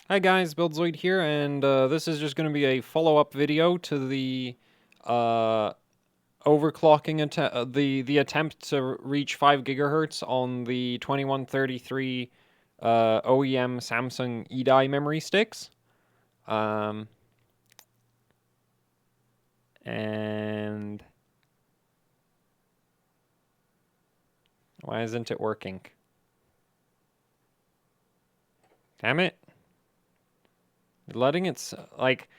Hi guys, BuildZoid here, and this is just going to be a follow-up video to the uh, overclocking the attempt to reach 5 gigahertz on the 2133 OEM Samsung eDie memory sticks. Um, and why isn't it working? Damn it! Letting it like.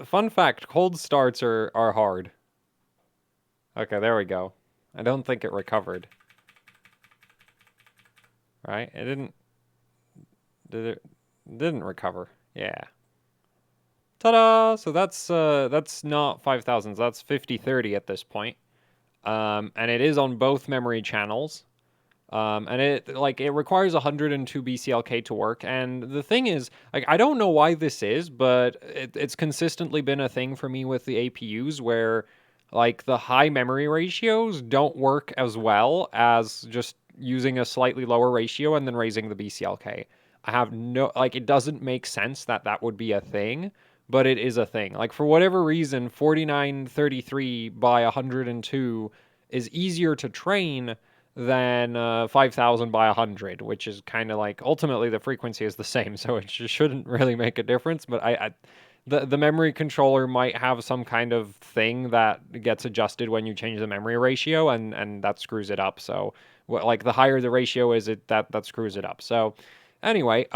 Fun fact: cold starts are hard. Okay, there we go. I don't think it recovered. Right? It didn't. Did it? Didn't recover. Yeah. Ta-da! So that's not 5000s. That's 5030 at this point. And it is on both memory channels. And it requires 102 BCLK to work. And the thing is, like, I don't know why this is, but it's consistently been a thing for me with the APUs where like the high memory ratios don't work as well as just using a slightly lower ratio and then raising the BCLK. I have no, like, it doesn't make sense that that would be a thing, but it is a thing. Like, for whatever reason, 4933 by 102 is easier to train than 5000 by 100, which is kind of like, ultimately the frequency is the same, so it shouldn't really make a difference. But the memory controller might have some kind of thing that gets adjusted when you change the memory ratio, and that screws it up. So, like, the higher the ratio is, that screws it up. So, anyway,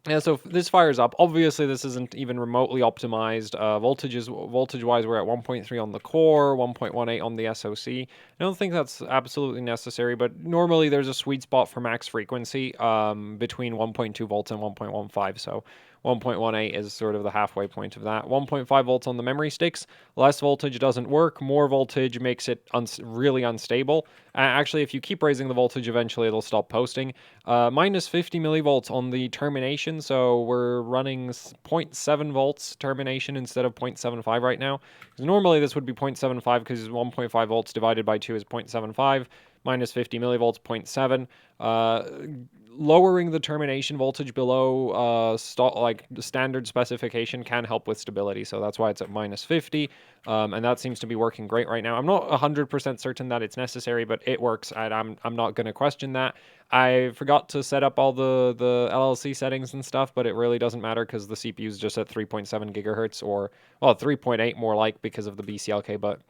yeah, so this fires up. Obviously, this isn't even remotely optimized. Voltage-wise, we're at 1.3 on the core, 1.18 on the SoC. I don't think that's absolutely necessary, but normally there's a sweet spot for max frequency between 1.2 volts and 1.15. So 1.18 is sort of the halfway point of that. 1.5 volts on the memory sticks. Less voltage doesn't work. More voltage makes it really unstable. Actually, if you keep raising the voltage, eventually it'll stop posting. Minus 50 millivolts on the termination, so we're running 0.7 volts termination instead of 0.75 right now. Because normally this would be 0.75 because 1.5 volts divided by 2 is 0.75. Minus 50 millivolts, 0.7. Lowering the termination voltage below like the standard specification can help with stability, so that's why it's at minus 50, and that seems to be working great right now. I'm not 100% certain that it's necessary, but it works, and I'm not going to question that. I forgot to set up all the LLC settings and stuff, but it really doesn't matter because the CPU is just at 3.7 gigahertz, or, well, 3.8 more like because of the BCLK, but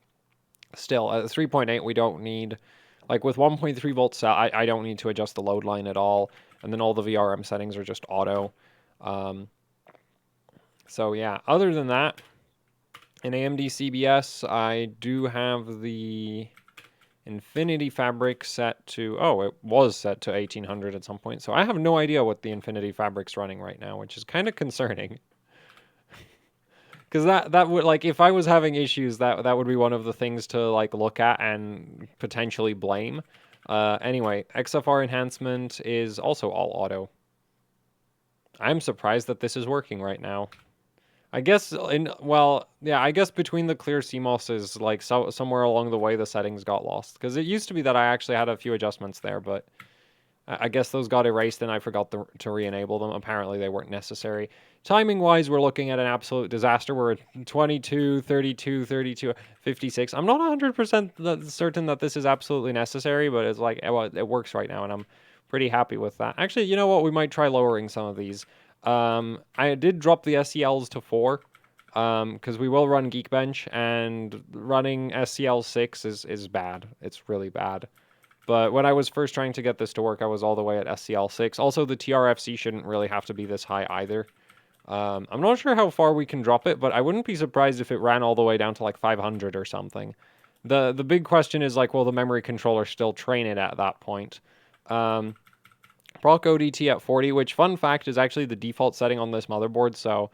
still, at 3.8 we don't need, like with 1.3 volts, I don't need to adjust the load line at all, and then all the VRM settings are just auto. So yeah, other than that, in AMD CBS, I do have the Infinity Fabric set to, oh, it was set to 1800 at some point, so I have no idea what the Infinity Fabric's running right now, which is kind of concerning. Because that would, like, if I was having issues, that would be one of the things to, like, look at and potentially blame. Anyway, XFR enhancement is also all auto. I'm surprised that this is working right now. I guess well, yeah, I guess between the clear CMOSs, like, somewhere along the way the settings got lost. Because it used to be that I actually had a few adjustments there, but I guess those got erased and I forgot to re-enable them. Apparently they weren't necessary. Timing-wise, we're looking at an absolute disaster. We're at 22, 32, 32, 56. I'm not 100% certain that this is absolutely necessary, but it's like, well, it works right now, and I'm pretty happy with that. Actually, you know what? We might try lowering some of these. I did drop the SELs to 4, because we will run Geekbench, and running SCL 6 is bad. It's really bad. But when I was first trying to get this to work, I was all the way at SCL 6. Also, the TRFC shouldn't really have to be this high either. I'm not sure how far we can drop it, but I wouldn't be surprised if it ran all the way down to like 500 or something. The big question is, like, will the memory controller still train it at that point? Proc ODT at 40, which, fun fact, is actually the default setting on this motherboard, so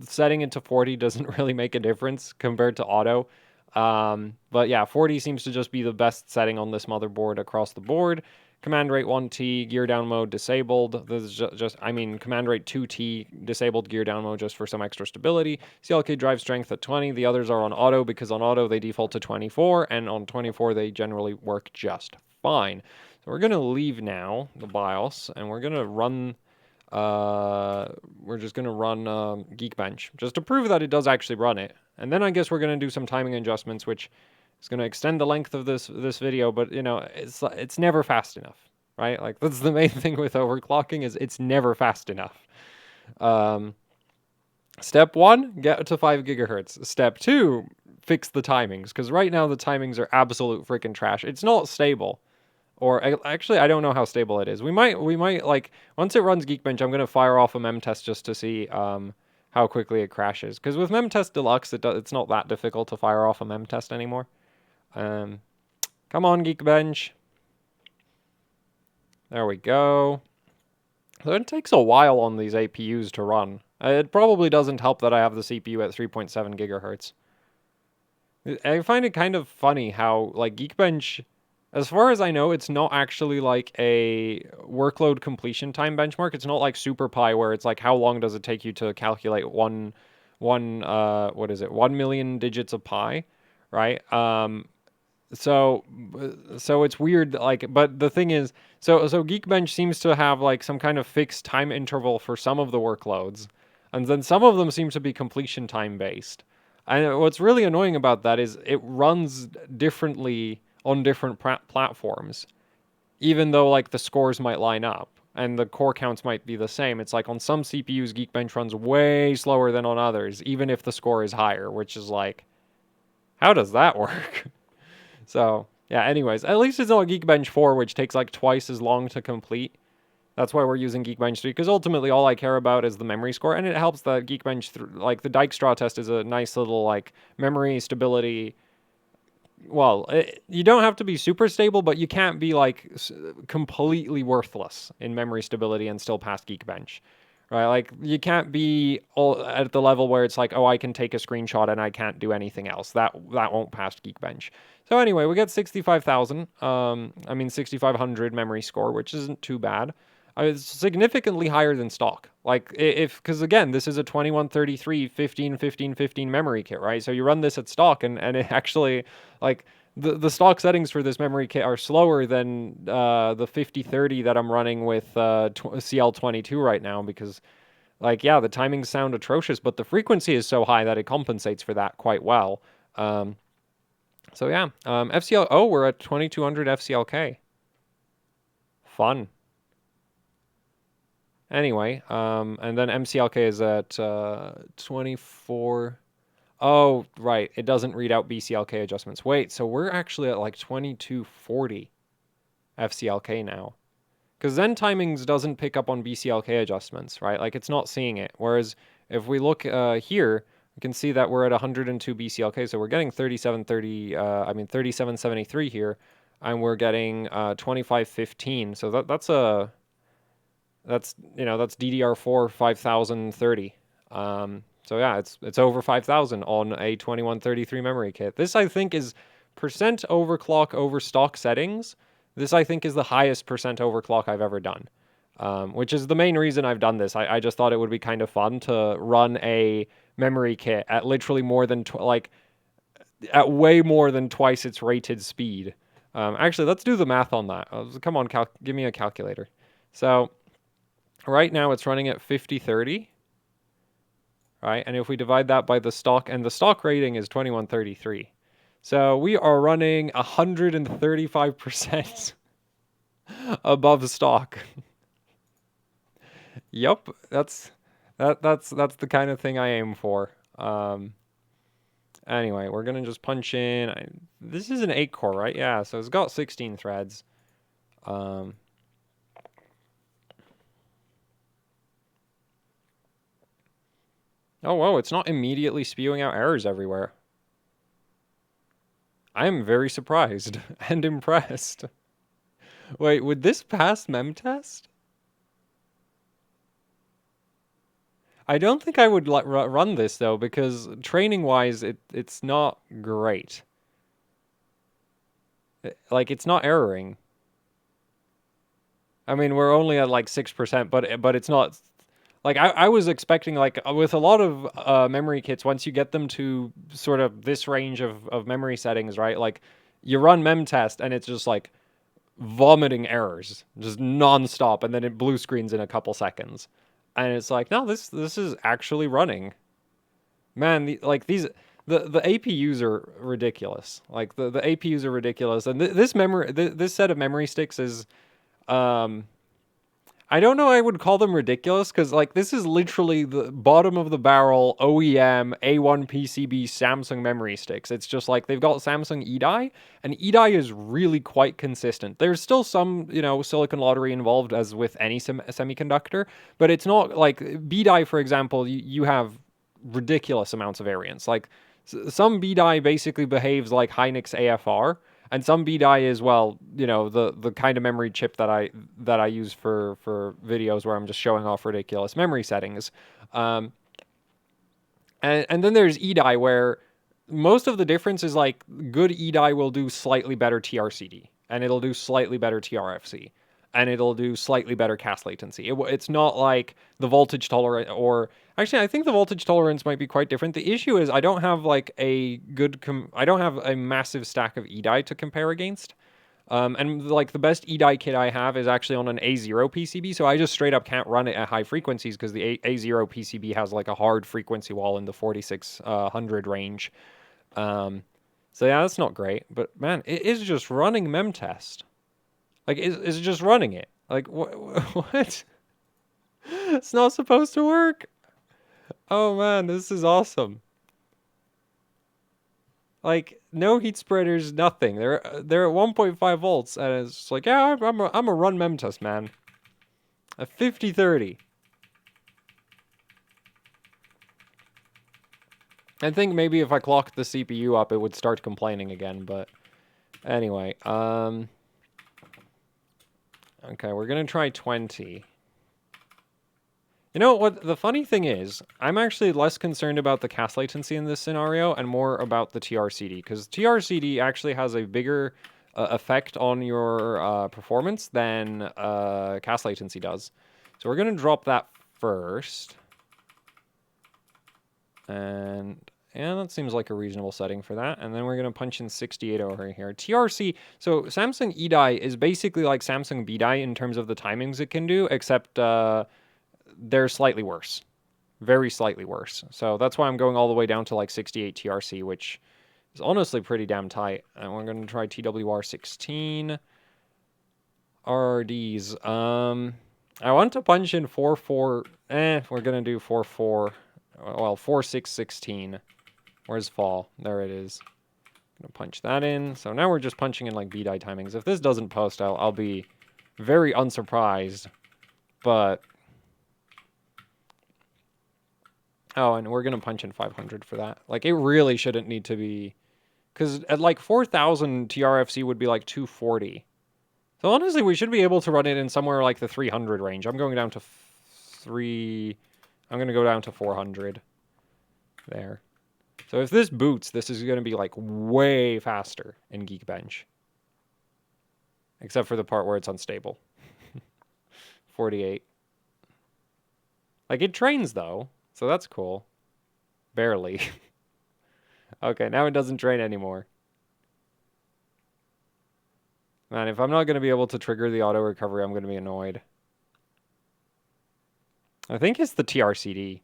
setting it to 40 doesn't really make a difference compared to auto. But yeah, 40 seems to just be the best setting on this motherboard across the board. Command rate 1T, gear down mode disabled. This is just, I mean, command rate 2T, disabled gear down mode just for some extra stability. CLK drive strength at 20. The others are on auto because on auto they default to 24, and on 24 they generally work just fine. So we're going to leave now the BIOS, and we're going to run we're just going to run Geekbench just to prove that it does actually run it. And then I guess we're going to do some timing adjustments, which is going to extend the length of this video, but you know, it's never fast enough, right? Like that's the main thing with overclocking is it's never fast enough. Step 1, get to 5 gigahertz. Step 2, fix the timings, because right now the timings are absolute freaking trash. It's not stable. Or actually, I don't know how stable it is. We might like once it runs Geekbench, I'm gonna fire off a mem test just to see how quickly it crashes. Because with mem test deluxe, it's not that difficult to fire off a mem test anymore. Come on, Geekbench. There we go. So it takes a while on these APUs to run. It probably doesn't help that I have the CPU at 3.7 gigahertz. I find it kind of funny how like Geekbench, as far as I know, it's not actually like a workload completion time benchmark. It's not like SuperPi where it's like how long does it take you to calculate one what is it, 1 million digits of pi, right? So it's weird, like, but the thing is, so Geekbench seems to have like some kind of fixed time interval for some of the workloads, and then some of them seem to be completion time based. And what's really annoying about that is it runs differently on different platforms, even though like the scores might line up and the core counts might be the same. It's like on some CPUs, Geekbench runs way slower than on others, even if the score is higher, which is like, how does that work? So, yeah, anyways, at least it's not Geekbench 4, which takes like twice as long to complete. That's why we're using Geekbench 3, because ultimately all I care about is the memory score, and it helps that Geekbench, like the Dijkstra test is a nice little like memory stability. Well, you don't have to be super stable, but you can't be like completely worthless in memory stability and still pass Geekbench. Right, like you can't be all at the level where it's like, oh, I can take a screenshot and I can't do anything else. That won't pass Geekbench. So anyway, we get 65,000. I mean 6,500 memory score, which isn't too bad. It's significantly higher than stock. Like if because again, this is a 2133 15 15 15 memory kit, right? So you run this at stock and it actually like the stock settings for this memory kit are slower than the 5030 that I'm running with CL22 right now because, like, yeah, the timings sound atrocious, but the frequency is so high that it compensates for that quite well. So yeah, FCL. Oh, we're at 2200 FCLK. Fun. Anyway, and then MCLK is at 24. Oh, right. It doesn't read out BCLK adjustments. Wait, so we're actually at like 2240 FCLK now. Because Zen timings doesn't pick up on BCLK adjustments, right? Like it's not seeing it. Whereas if we look here, we can see that we're at 102 BCLK. So we're getting 3773 here, and we're getting 2515. So that's DDR4 5030. So yeah, it's over 5,000 on a 2133 memory kit. This I think is percent overclock over stock settings. This I think is the highest percent overclock I've ever done, which is the main reason I've done this. I just thought it would be kind of fun to run a memory kit at literally more than at way more than twice its rated speed. Actually, let's do the math on that. Come on, give me a calculator. So right now it's running at 5030. Right, and if we divide that by the stock, and the stock rating is 2133. So we are running 135% above stock. Yep, that's the kind of thing I aim for. Anyway, we're gonna just punch in. This is an 8-core, right? Yeah, so it's got 16 threads. Oh, whoa, it's not immediately spewing out errors everywhere. I am very surprised and impressed. Wait, would this pass mem test? I don't think I would run this, though, because training-wise, it's not great. Like, it's not erroring. I mean, we're only at, like, 6%, but it's not... Like, I was expecting, like, with a lot of memory kits, once you get them to sort of this range of memory settings, right? Like, you run mem test, and it's just, like, vomiting errors. Just non-stop, and then it blue screens in a couple seconds. And it's like, no, this is actually running. Man, the APUs are ridiculous. Like the APUs are ridiculous, and this set of memory sticks is, um, I don't know. I would call them ridiculous because like this is literally the bottom of the barrel OEM A1 PCB Samsung memory sticks. It's just like they've got Samsung eDie, and eDie is really quite consistent. There's still some silicon lottery involved as with any semiconductor, but it's not like BDie, for example. You have ridiculous amounts of variance. Like some BDie basically behaves like Hynix AFR, and some BDI is, well, the kind of memory chip that I use for videos where I'm just showing off ridiculous memory settings. And then there's eDie, where most of the difference is like good eDie will do slightly better TRCD, and it'll do slightly better TRFC, and it'll do slightly better cast latency. It's not like the voltage tolerance, or actually, I think the voltage tolerance might be quite different. The issue is I don't have like I don't have a massive stack of eDie to compare against. And like the best eDie kit I have is actually on an A0 PCB, so I just straight up can't run it at high frequencies because the A0 PCB has like a hard frequency wall in the 4600 range. So yeah, that's not great, but man, it is just running memtest. Like, is it just running it? Like, what? It's not supposed to work. Oh man, this is awesome. Like, no heat spreaders, nothing. They're at 1.5 volts, and it's like, yeah, I'm a run memtest, man. A 5030. I think maybe if I clocked the CPU up, it would start complaining again, but anyway, okay, we're gonna try 20. You know what? The funny thing is, I'm actually less concerned about the cast latency in this scenario and more about the TRCD, because TRCD actually has a bigger effect on your performance than cast latency does. So we're going to drop that first. And yeah, that seems like a reasonable setting for that. And then we're going to punch in 68 over here. TRC, so Samsung eDie is basically like Samsung BDie in terms of the timings it can do, except they're slightly worse. Very slightly worse. So that's why I'm going all the way down to like 68 TRC, which is honestly pretty damn tight. And we're going to try TWR16. RRDs. I want to punch in 4-4. We're going to do 4-4. Well, 4-6-16. Where's fall? There it is. Gonna punch that in. So now we're just punching in like BDI timings. If this doesn't post, I'll be very unsurprised. But oh, and we're gonna punch in 500 for that. Like, it really shouldn't need to be, because at like 4,000 TRFC would be like 240. So honestly, we should be able to run it in somewhere like the 300 range. I'm going down to I'm gonna go down to 400. There. So if this boots, this is gonna be like way faster in Geekbench. Except for the part where it's unstable. 48. Like, it trains though, so that's cool. Barely. Okay, now it doesn't train anymore. Man, if I'm not going to be able to trigger the auto recovery, I'm going to be annoyed. I think it's the TRCD.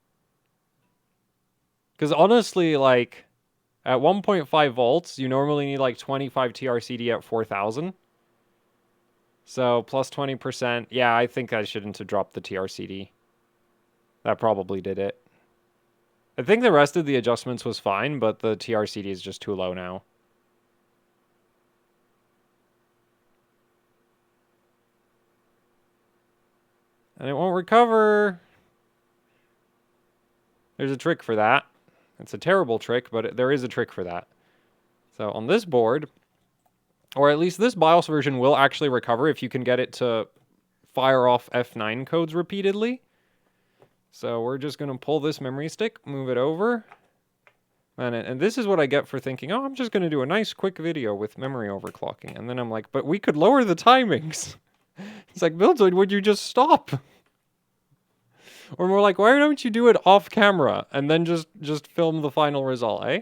Because honestly, like, at 1.5 volts, you normally need like 25 TRCD at 4,000. So, plus 20%. Yeah, I think I shouldn't have dropped the TRCD. That probably did it. I think the rest of the adjustments was fine, but the TRCD is just too low now. And it won't recover. There's a trick for that. It's a terrible trick, but there is a trick for that. So on this board, or at least this BIOS version will actually recover if you can get it to fire off F9 codes repeatedly. So we're just going to pull this memory stick, move it over. And this is what I get for thinking, oh, I'm just going to do a nice quick video with memory overclocking. And then I'm like, but we could lower the timings. It's like, Buildzoid, would you just stop? Or more like, why don't you do it off camera and then just film the final result, eh?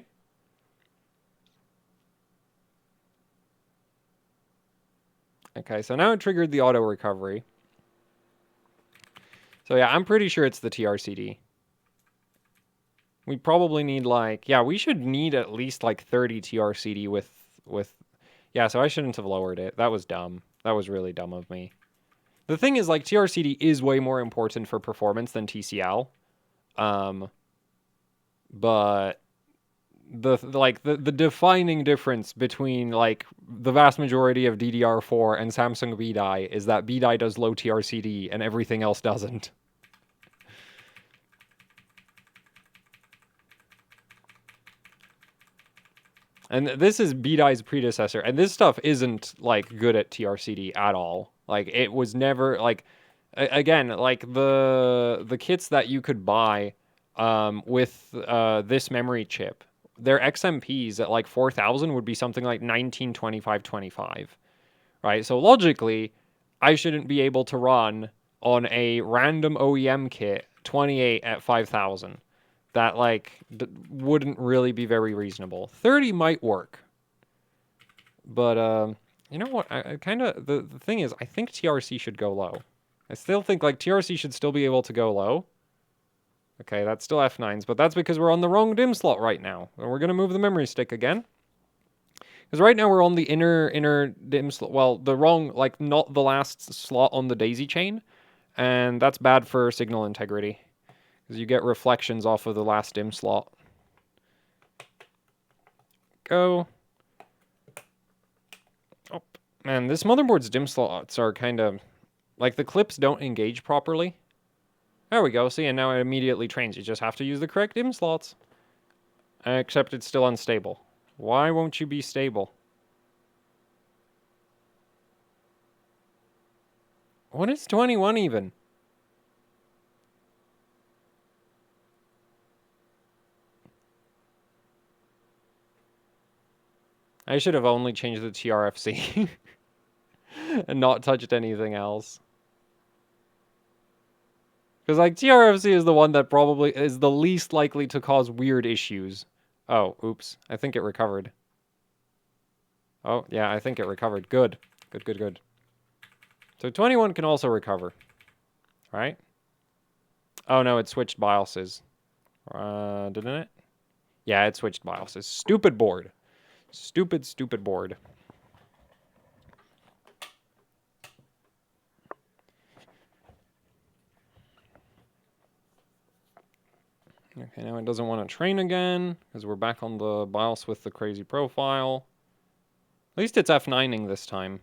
Okay, so now it triggered the auto recovery. So yeah, I'm pretty sure it's the TRCD. We probably need like, yeah, we should need at least like 30 TRCD with, yeah, so I shouldn't have lowered it. That was dumb. That was really dumb of me. The thing is, like, TRCD is way more important for performance than TCL. But the defining difference between like the vast majority of DDR4 and Samsung B-Die is that B-Die does low TRCD and everything else doesn't. And this is B-Die's predecessor, and this stuff isn't like good at TRCD at all. Like it was never like again, like the kits that you could buy with this memory chip, their XMPs at like 4000 would be something like 192525, right? So logically, I shouldn't be able to run on a random OEM kit 28 at 5000. That like wouldn't really be very reasonable. 30 might work, but you know what? I kind of the thing is, I think TRC should go low. I still think like TRC should still be able to go low. Okay, that's still F9s, but that's because we're on the wrong DIMM slot right now. And we're gonna move the memory stick again. Because right now we're on the inner DIMM slot. Well, the wrong, like not the last slot on the daisy chain, and that's bad for signal integrity. Because you get reflections off of the last DIMM slot. Go. Oh, man, this motherboard's DIMM slots are kind of... like, the clips don't engage properly. There we go, see, and now it immediately trains. You just have to use the correct DIMM slots. Except it's still unstable. Why won't you be stable? What is 21 even? I should have only changed the TRFC and not touched anything else. Because, like, TRFC is the one that probably is the least likely to cause weird issues. Oh, oops. I think it recovered. Oh, yeah, I think it recovered. Good. Good, good, good. So 21 can also recover. Right? Oh, no, it switched BIOSes. Didn't it? Yeah, it switched BIOSes. Stupid board. Stupid, stupid board. Okay, now it doesn't want to train again, because we're back on the BIOS with the crazy profile. At least it's F9ing this time.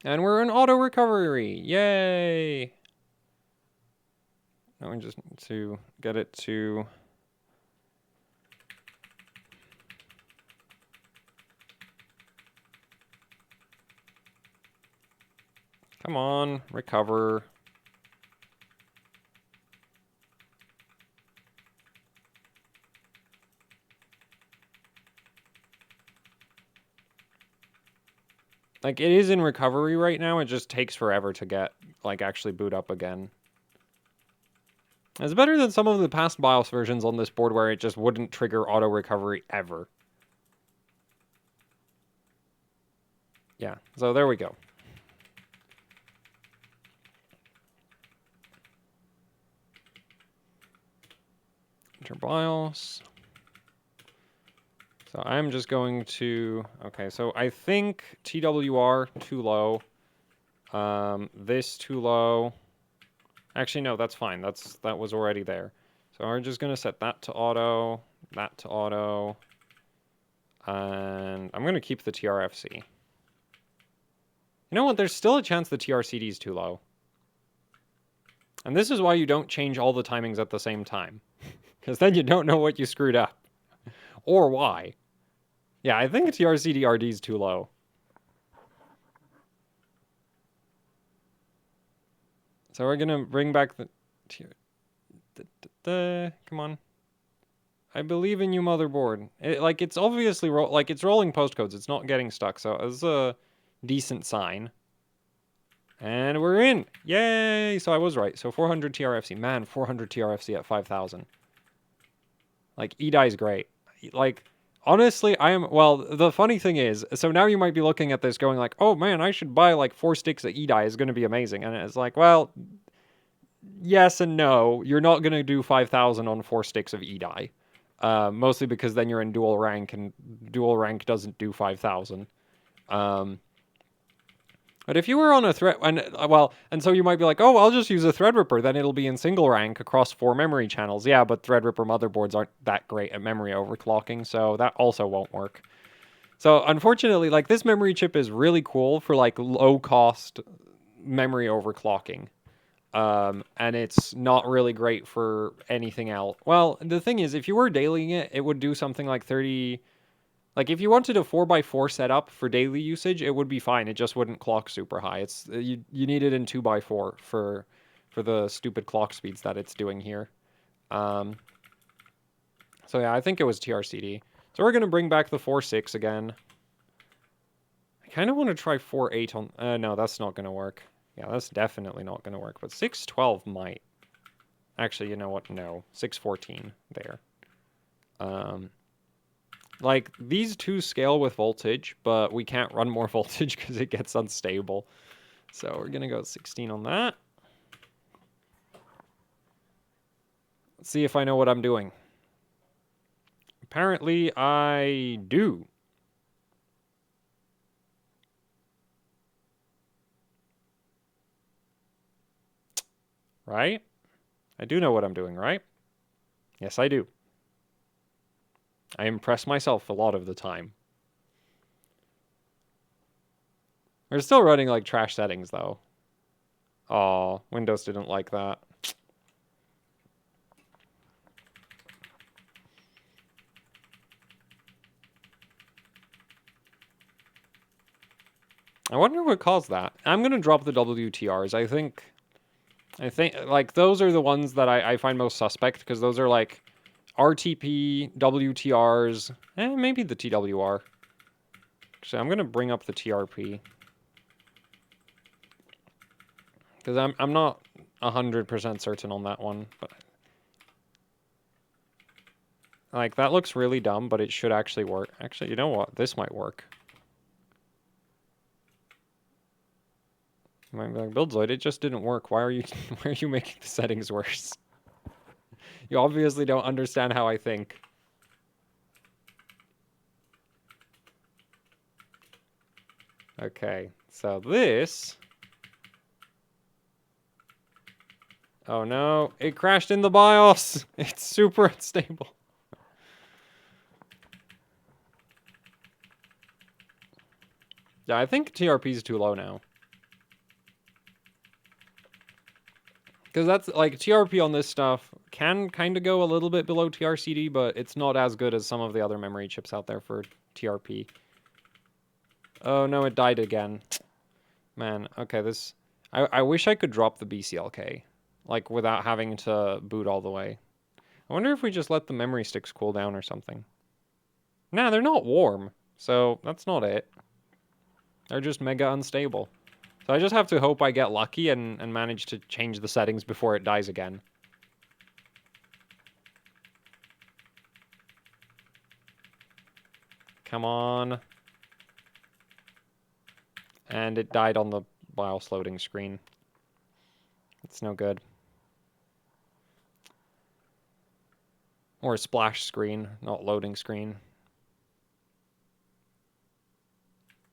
And we're in auto recovery! Yay! Now we just need to get it to... come on, recover. Like, it is in recovery right now, it just takes forever to get, like, actually boot up again. It's better than some of the past BIOS versions on this board where it just wouldn't trigger auto recovery ever. Yeah, so there we go. Enter BIOS. So I'm just going to, okay, so I think TWR too low. This too low. Actually, no, that's fine. That was already there. So we're just gonna set that to auto, that to auto, and I'm gonna keep the TRFC. You know what? There's still a chance the TRCD is too low. And this is why you don't change all the timings at the same time. Because then you don't know what you screwed up. Or why. Yeah, I think TRCD RD is too low. So we're gonna bring back the... come on. I believe in you, motherboard. It's obviously... it's rolling postcodes. It's not getting stuck. So it's a decent sign. And we're in! Yay! So I was right. So 400 TRFC. Man, 400 TRFC at 5000. Like, E-Die is great. Like, Honestly, well, the funny thing is, so now you might be looking at this going like, oh man, I should buy like 4 sticks of E-die, it's going to be amazing. And it's like, well, yes and no. You're not going to do 5,000 on 4 sticks of E-die. Mostly because then you're in dual rank, and dual rank doesn't do 5,000. But if you were on a thread, and so you might be like, oh, I'll just use a Threadripper, then it'll be in single rank across 4 memory channels. Yeah, but Threadripper motherboards aren't that great at memory overclocking, so that also won't work. So unfortunately, like, this memory chip is really cool for like low cost memory overclocking. And it's not really great for anything else. Well, the thing is, if you were dailying it, it would do something like 30. Like, if you wanted a 4x4 setup for daily usage, it would be fine. It just wouldn't clock super high. It's you need it in 2x4 for the stupid clock speeds that it's doing here. So yeah, I think it was TRCD. So we're gonna bring back the 4.6 again. I kind of want to try 4.8 on. No, that's not gonna work. Yeah, that's definitely not gonna work. But 6.12 might. Actually, you know what? No, 6.14 there. Like, these two scale with voltage, but we can't run more voltage because it gets unstable. So we're going to go 16 on that. Let's see if I know what I'm doing. Apparently, I do. Right? I do know what I'm doing, right? Yes, I do. I impress myself a lot of the time. We're still running, like, trash settings, though. Aw, Windows didn't like that. I wonder what caused that. I'm going to drop the WTRs. I think, like, those are the ones that I find most suspect, because those are, like, RTP, WTRs, maybe the TWR. Actually, I'm going to bring up the TRP. Because I'm not 100% certain on that one. But like, that looks really dumb, but it should actually work. Actually, you know what? This might work. You might be like, Buildzoid, it just didn't work. Why are you making the settings worse? You obviously don't understand how I think. Okay, so this... Oh no, it crashed in the BIOS! It's super unstable. Yeah, I think TRP is too low now. Because that's, like, TRP on this stuff can kind of go a little bit below TRCD, but it's not as good as some of the other memory chips out there for TRP. Oh no, it died again. Man, okay, this... I wish I could drop the BCLK, like, without having to boot all the way. I wonder if we just let the memory sticks cool down or something. Nah, they're not warm, so that's not it. They're just mega unstable. So I just have to hope I get lucky and manage to change the settings before it dies again. Come on. And it died on the BIOS loading screen. It's no good. Or a splash screen, not loading screen.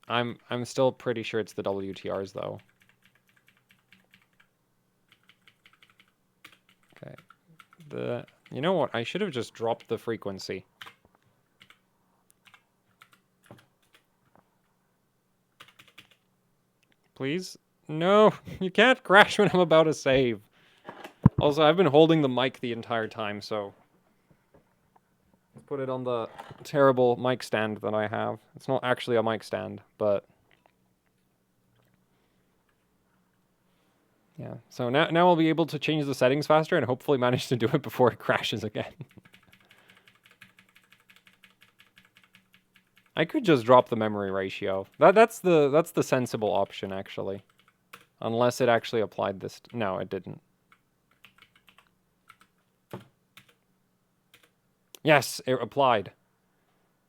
I'm still pretty sure it's the WTRs though. Okay. You know what? I should have just dropped the frequency. Please? No, you can't crash when I'm about to save. Also, I've been holding the mic the entire time, so let's put it on the terrible mic stand that I have. It's not actually a mic stand, but yeah. So now I'll be able to change the settings faster and hopefully manage to do it before it crashes again. I could just drop the memory ratio. That's the sensible option, actually. Unless it actually applied this. No, it didn't. Yes, it applied.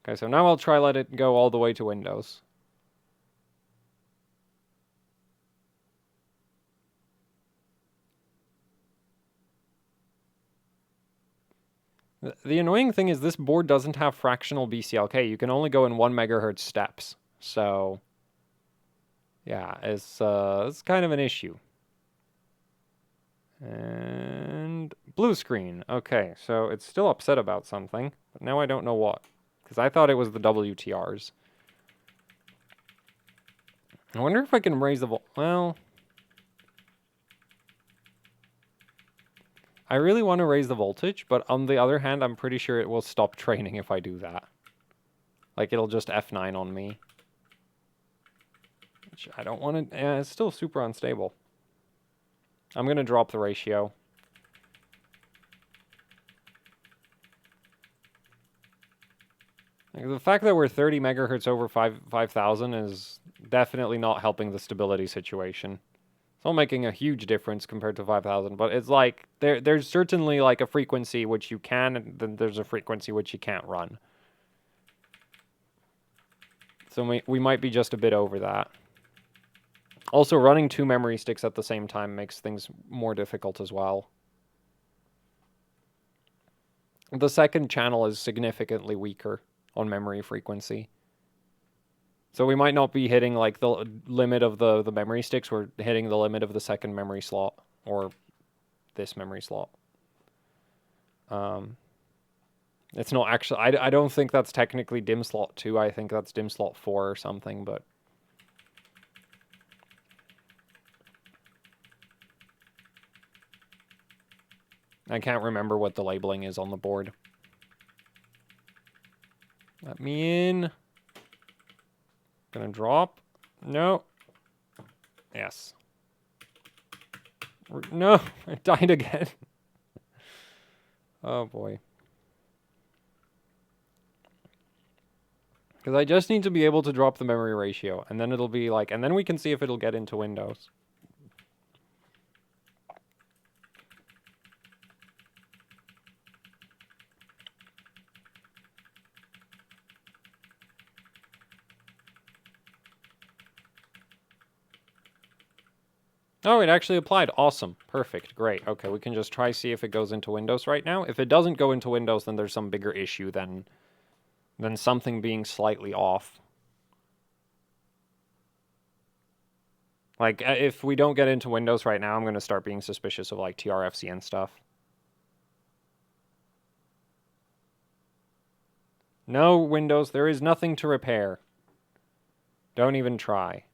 Okay, so now I'll try let it go all the way to Windows. The annoying thing is this board doesn't have fractional BCLK. You can only go in 1 megahertz steps. So, yeah, it's kind of an issue. And blue screen. Okay, so it's still upset about something, but now I don't know what. Because I thought it was the WTRs. I wonder if I can raise the well, I really want to raise the voltage, but on the other hand, I'm pretty sure it will stop training if I do that. Like, it'll just F9 on me. Which I don't want to... it's still super unstable. I'm going to drop the ratio. Like, the fact that we're 30 megahertz over 5000 is definitely not helping the stability situation. It's not making a huge difference compared to 5000, but it's like, there's certainly like a frequency which you can, and then there's a frequency which you can't run. So we might be just a bit over that. Also, running 2 memory sticks at the same time makes things more difficult as well. The second channel is significantly weaker on memory frequency. So we might not be hitting like the limit of the memory sticks, we're hitting the limit of the second memory slot, or this memory slot. It's not actually, I don't think that's technically DIMM slot 2, I think that's DIMM slot 4 or something, but... I can't remember what the labeling is on the board. Let me in. Gonna drop. No. Yes. No, I died again. Oh boy. Because I just need to be able to drop the memory ratio, and then it'll be like, and then we can see if it'll get into Windows. Oh, it actually applied. Awesome. Perfect. Great. Okay, we can just try see if it goes into Windows right now. If it doesn't go into Windows, then there's some bigger issue than something being slightly off. Like, if we don't get into Windows right now, I'm going to start being suspicious of, like, TRFC and stuff. No, Windows, there is nothing to repair. Don't even try.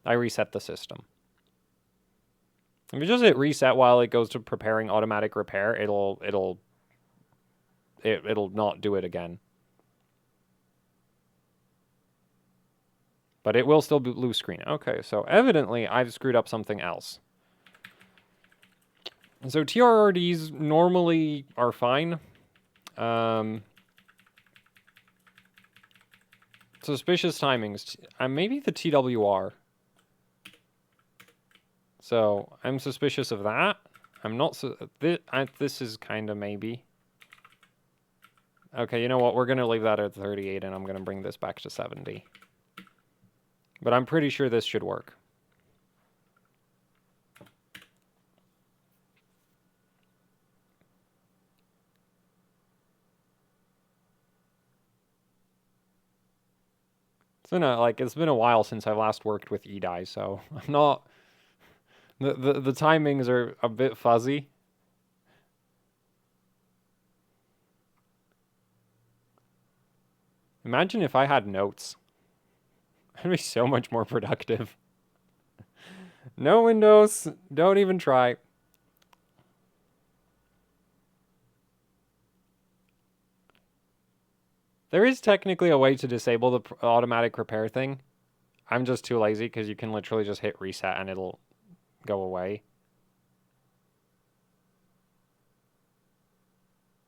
I reset the system. If you just hit reset while it goes to preparing automatic repair, it'll not do it again. But it will still be blue screen. Okay, so evidently I've screwed up something else. So TRRDs normally are fine. Suspicious timings. Maybe the TWR. So I'm suspicious of that. I'm not. This is kind of maybe. Okay, you know what? We're gonna leave that at 38, and I'm gonna bring this back to 70. But I'm pretty sure this should work. It's been a while since I last worked with EDI, so I'm not. The timings are a bit fuzzy. Imagine if I had notes. I'd be so much more productive. No Windows. Don't even try. There is technically a way to disable the automatic repair thing. I'm just too lazy because you can literally just hit reset and it'll go away.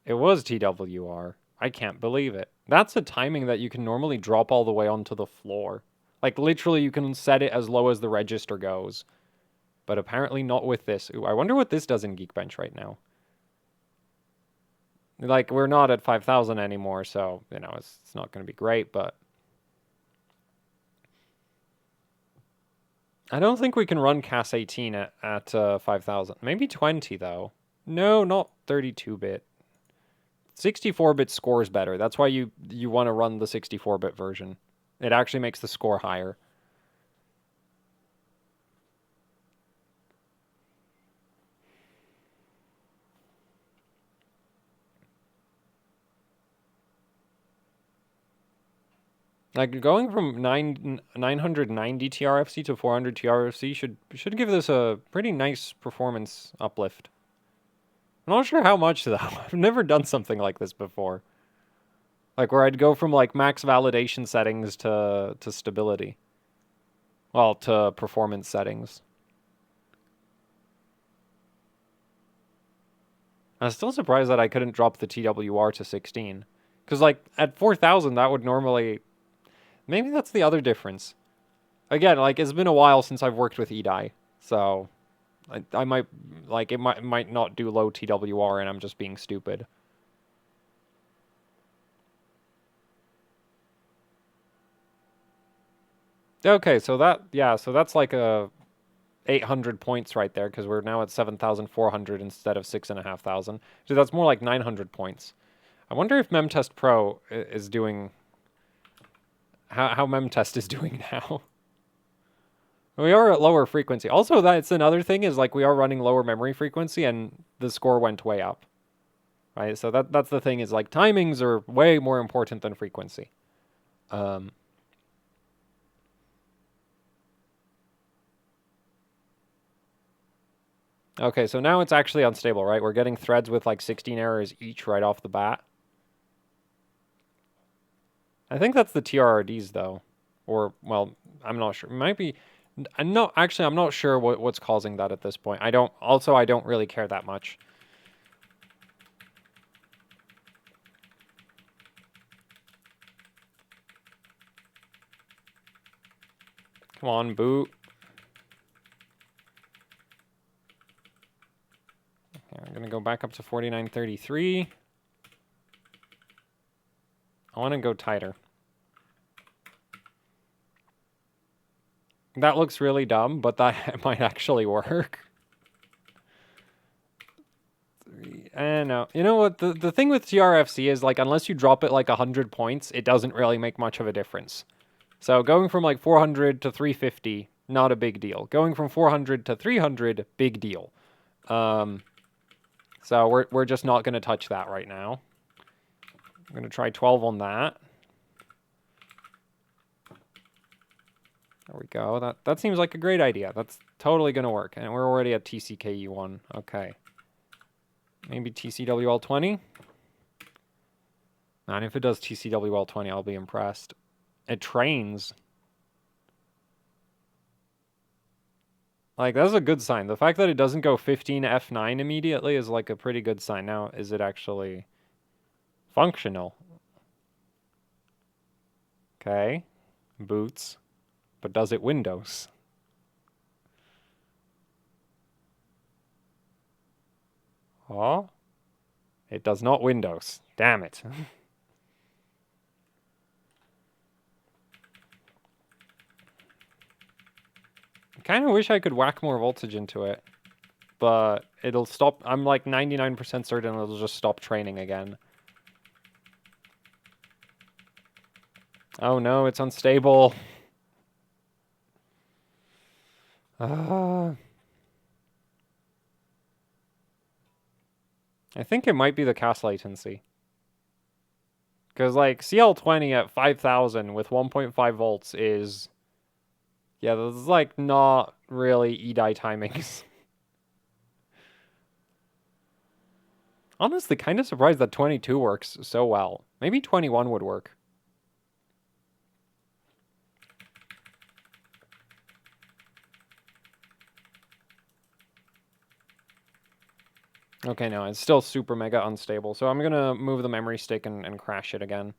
It was TWR. I can't believe it. That's a timing that you can normally drop all the way onto the floor. Like, literally, you can set it as low as the register goes. But apparently not with this. Ooh, I wonder what this does in Geekbench right now. Like, we're not at 5,000 anymore, so, you know, it's not going to be great, but... I don't think we can run CAS 18 at 5,000. Maybe 20, though. No, not 32-bit. 64-bit scores better. That's why you want to run the 64-bit version. It actually makes the score higher. Like, going from 990 TRFC to 400 TRFC should give this a pretty nice performance uplift. I'm not sure how much, though. I've never done something like this before. Like, where I'd go from, like, max validation settings to stability. Well, to performance settings. I'm still surprised that I couldn't drop the TWR to 16. Because, like, at 4,000, that would normally... Maybe that's the other difference. Again, like, it's been a while since I've worked with EDI, so... I might... Like, it might not do low TWR, and I'm just being stupid. Okay, so that... Yeah, so that's like a... 800 points right there, because we're now at 7,400 instead of 6,500. So that's more like 900 points. I wonder if MemTest Pro is doing... How MemTest is doing now. We are at lower frequency. Also, that's another thing, is like we are running lower memory frequency, and the score went way up. Right? So that's the thing, is like timings are way more important than frequency. Okay, so now it's actually unstable, right? We're getting threads with like 16 errors each right off the bat. I think that's the TRRDs, though. Or, well, I'm not sure. It might be... I'm not sure what's causing that at this point. I don't really care that much. Come on, boot. Okay, I'm going to go back up to 4933. I want to go tighter. That looks really dumb, but that might actually work. No. You know what? The thing with TRFC is, like, unless you drop it like 100 points, it doesn't really make much of a difference. So going from like 400 to 350, not a big deal. Going from 400 to 300, big deal. So we're just not going to touch that right now. I'm going to try 12 on that. There we go. That seems like a great idea. That's totally going to work. And we're already at TCKE1. Okay. Maybe TCWL20? Man, if it does TCWL20, I'll be impressed. It trains. Like, that's a good sign. The fact that it doesn't go 15 F9 immediately is like a pretty good sign. Now, is it actually functional? Okay. Boots. But does it Windows? Oh? It does not Windows. Damn it. I kind of wish I could whack more voltage into it. But it'll stop. I'm like 99% certain it'll just stop training again. Oh no, it's unstable. I think it might be the CAS latency. Because, like, CL20 at 5,000 with 1.5 volts is... Yeah, this is, like, not really EDI timings. Honestly, kind of surprised that 22 works so well. Maybe 21 would work. Okay, no, it's still super mega unstable, so I'm gonna move the memory stick and crash it again.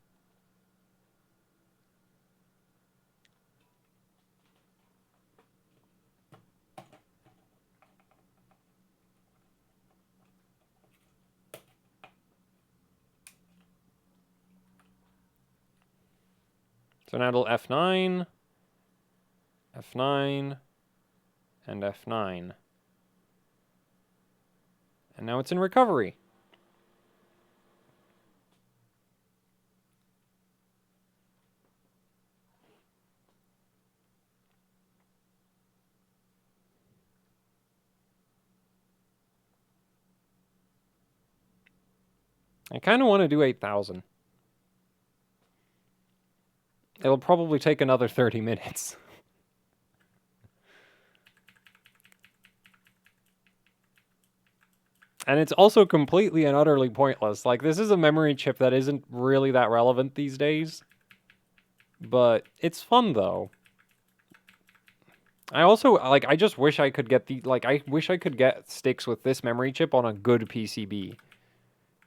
So now it'll F9, F9, and F9. And now it's in recovery. I kind of want to do 8,000. It'll probably take another 30 minutes. And it's also completely and utterly pointless. Like, this is a memory chip that isn't really that relevant these days. But it's fun, though. I also, like, I just wish I could get I wish I could get sticks with this memory chip on a good PCB.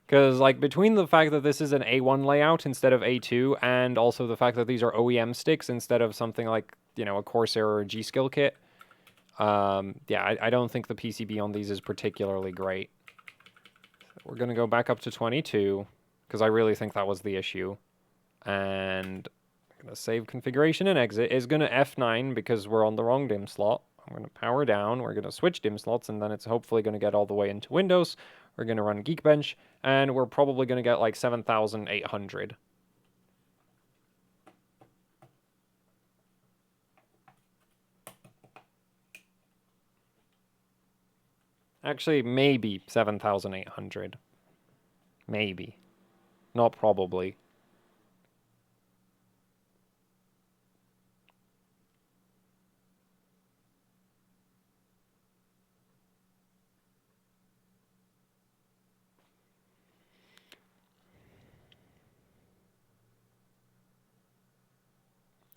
Because, like, between the fact that this is an A1 layout instead of A2, and also the fact that these are OEM sticks instead of something like, you know, a Corsair or a G-Skill kit, yeah, I don't think the PCB on these is particularly great. We're going to go back up to 22, because I really think that was the issue. And I'm going to save configuration and exit. Is going to F9 because we're on the wrong DIMM slot. I'm going to power down. We're going to switch DIMM slots, and then it's hopefully going to get all the way into Windows. We're going to run Geekbench, and we're probably going to get like 7,800. Actually, maybe 7,800. Maybe. Not probably.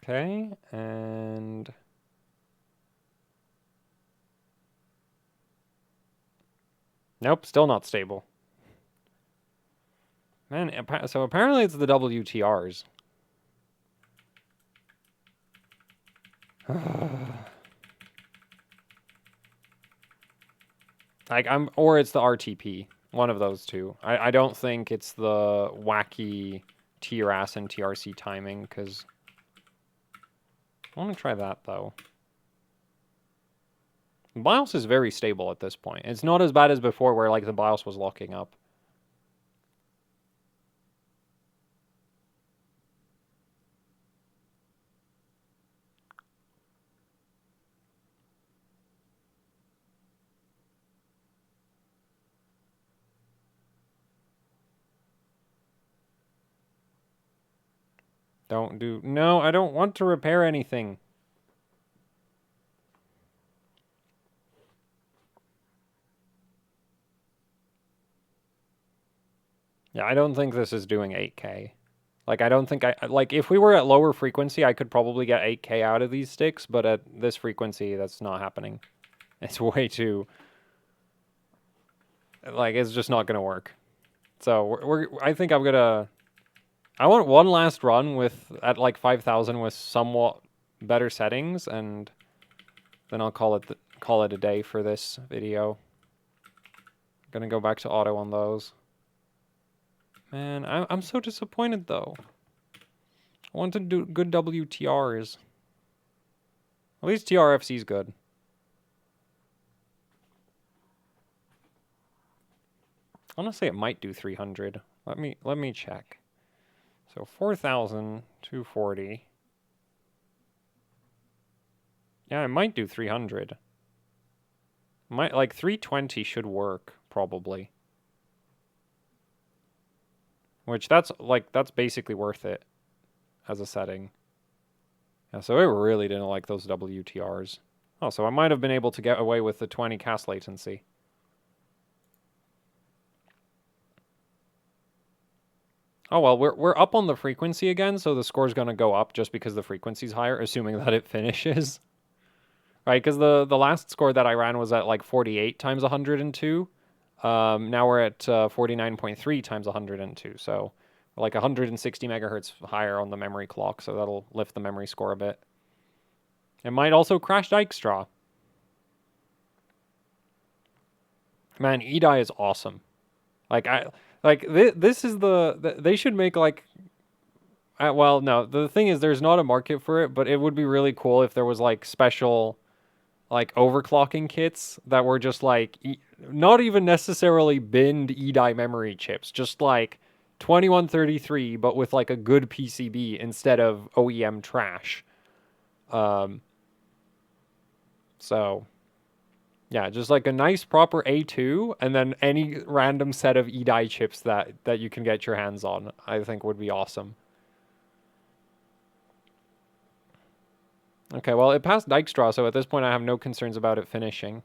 Okay, and... Nope, still not stable. Man, so apparently it's the WTRs. Like, or it's the RTP. One of those two. I don't think it's the wacky TRAS and TRC timing, because... I want to try that, though. The BIOS is very stable at this point. It's not as bad as before where, like, the BIOS was locking up. Don't do... No, I don't want to repair anything. Yeah, I don't think this is doing 8K. Like, I don't think like, if we were at lower frequency, I could probably get 8K out of these sticks, but at this frequency, that's not happening. It's way too... Like, it's just not gonna work. So, I think I'm gonna... I want one last run at like 5,000 with somewhat better settings, and then I'll call it a day for this video. I'm gonna go back to auto on those. Man, I'm so disappointed though. I want to do good WTRs. At least TRFC's good. Honestly, it might do 300. Let me check. So 4,240. Yeah, I might do 300. Like 320 should work probably. Which that's basically worth it as a setting. Yeah, so it really didn't like those WTRs. Oh, so I might have been able to get away with the 20 cast latency. Oh well, we're up on the frequency again, so the score's gonna go up just because the frequency's higher, assuming that it finishes. Right, because the last score that I ran was at like 48 times 102. Now we're at 49.3 times 102, so like 160 megahertz higher on the memory clock, so that'll lift the memory score a bit. It might also crash Dijkstra. Man, EDI is awesome. Like this is they should make like Well, no. The thing is, there's not a market for it, but it would be really cool if there was like special, like overclocking kits that were just like not even necessarily binned E-die memory chips, just like 2133, but with like a good PCB instead of OEM trash. Um, so yeah, just like a nice proper A2, and then any random set of E-die chips that you can get your hands on, I think would be awesome. Okay, well, it passed Dijkstra, so at this point I have no concerns about it finishing.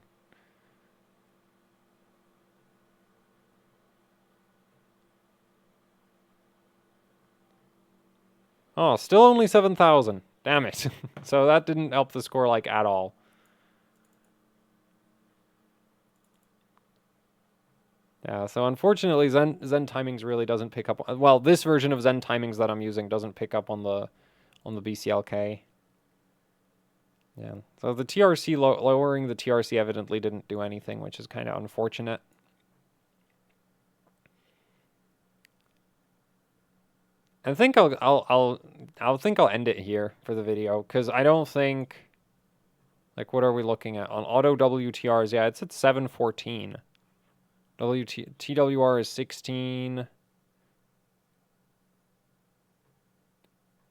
Oh, still only 7,000. Damn it. So that didn't help the score, like, at all. Yeah, so unfortunately, Zen Timings really doesn't pick up. Well, this version of Zen Timings that I'm using doesn't pick up on the BCLK. Yeah, so the TRC lowering the TRC evidently didn't do anything, which is kind of unfortunate. I think I'll end it here for the video because I don't think, like, what are we looking at on auto WTRs? Yeah, it's at 714. TWR is 16.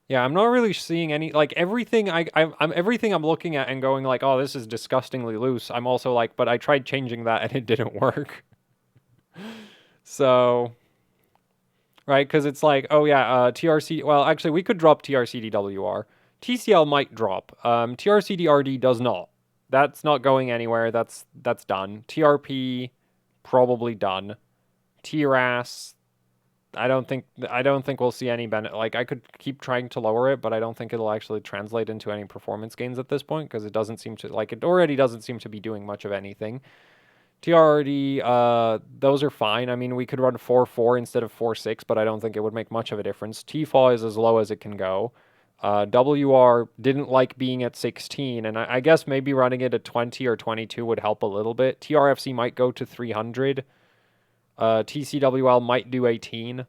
Yeah, I'm not really seeing any, like, everything I'm everything I'm looking at and going like, oh, this is disgustingly loose. I'm also like, but I tried changing that and it didn't work. So, right, because it's like, oh yeah, TRC. Well, actually, we could drop TRCDWR. TCL might drop. TRCDRD does not. That's not going anywhere. That's done. TRP probably done. TRAS. I don't think we'll see any benefit. Like, I could keep trying to lower it, but I don't think it'll actually translate into any performance gains at this point because it doesn't seem to, like, it already doesn't seem to be doing much of anything. TRD, those are fine. I mean, we could run 4.4 instead of 4.6, but I don't think it would make much of a difference. TFAW is as low as it can go. WR didn't like being at 16, and I guess maybe running it at 20 or 22 would help a little bit. TRFC might go to 300. TCWL might do 18.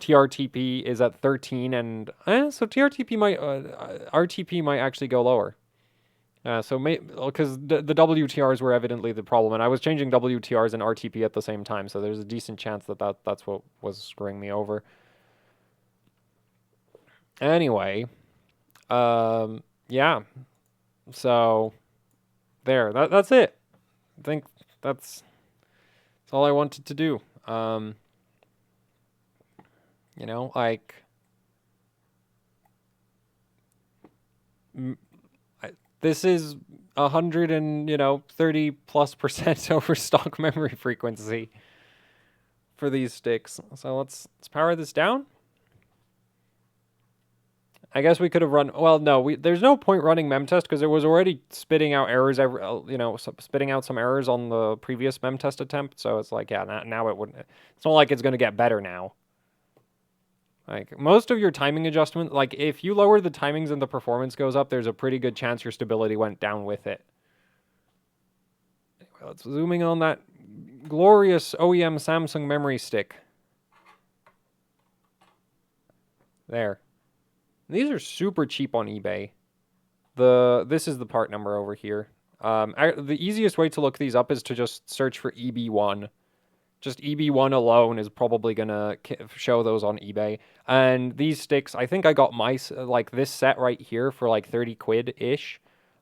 TRTP is at 13, and so TRTP might, RTP might actually go lower. So because the WTRs were evidently the problem, and I was changing WTRs and RTP at the same time, so there's a decent chance that's what was screwing me over. Anyway, yeah. So there, that's it. I think that's all I wanted to do. Like, this is 130+% over stock memory frequency for these sticks. So let's power this down. I guess we could have run. Well, no, there's no point running memtest because it was already spitting out errors. Spitting out some errors on the previous memtest attempt. So it's like, yeah, now it wouldn't. It's not like it's going to get better now. Like, most of your timing adjustment, like, if you lower the timings and the performance goes up, there's a pretty good chance your stability went down with it. Anyway, let's zooming on that glorious OEM Samsung memory stick. There. These are super cheap on eBay. This is the part number over here. The easiest way to look these up is to just search for EB1. Just EB1 alone is probably gonna show those on eBay. And these sticks, I think I got like this set right here for like 30 quid ish.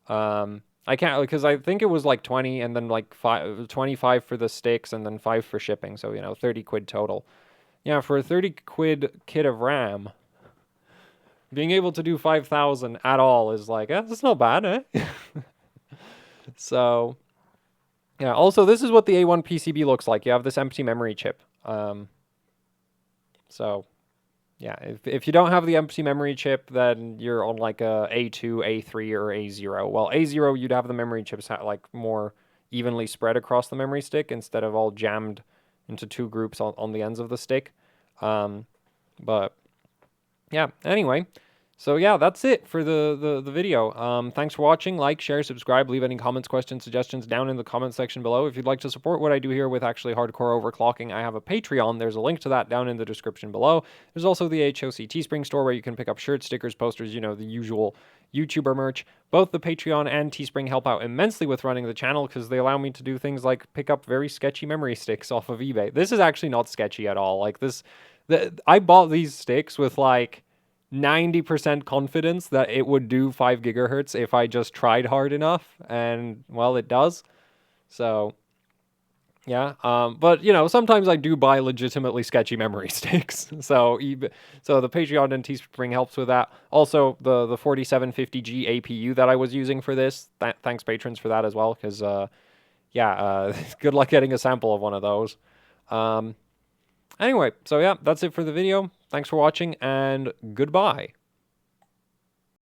I can't, because I think it was like 20 and then like 25 for the sticks and then 5 for shipping. So 30 quid total. Yeah, for a 30 quid kit of RAM, being able to do 5,000 at all is like, that's not bad, eh? So, yeah. Also, this is what the A1 PCB looks like. You have this empty memory chip. So, yeah. If you don't have the empty memory chip, then you're on like a A2, A3, or A0. Well, A0, you'd have the memory chips like more evenly spread across the memory stick instead of all jammed into two groups on the ends of the stick. But yeah. Anyway. So yeah, that's it for the video. Thanks for watching. Like, share, subscribe, leave any comments, questions, suggestions down in the comment section below. If you'd like to support what I do here with actually hardcore overclocking, I have a Patreon. There's a link to that down in the description below. There's also the HOC Teespring store where you can pick up shirts, stickers, posters, you know, the usual YouTuber merch. Both the Patreon and Teespring help out immensely with running the channel because they allow me to do things like pick up very sketchy memory sticks off of eBay. This is actually not sketchy at all. Like I bought these sticks with like 90% confidence that it would do 5 gigahertz if I just tried hard enough, and well, it does. So yeah, but you know, sometimes I do buy legitimately sketchy memory sticks. So so the Patreon and Teespring helps with that. Also, the 4750G APU that I was using for this. Thanks patrons for that as well, because yeah, good luck getting a sample of one of those. Anyway, so yeah, that's it for the video. Thanks for watching, and goodbye.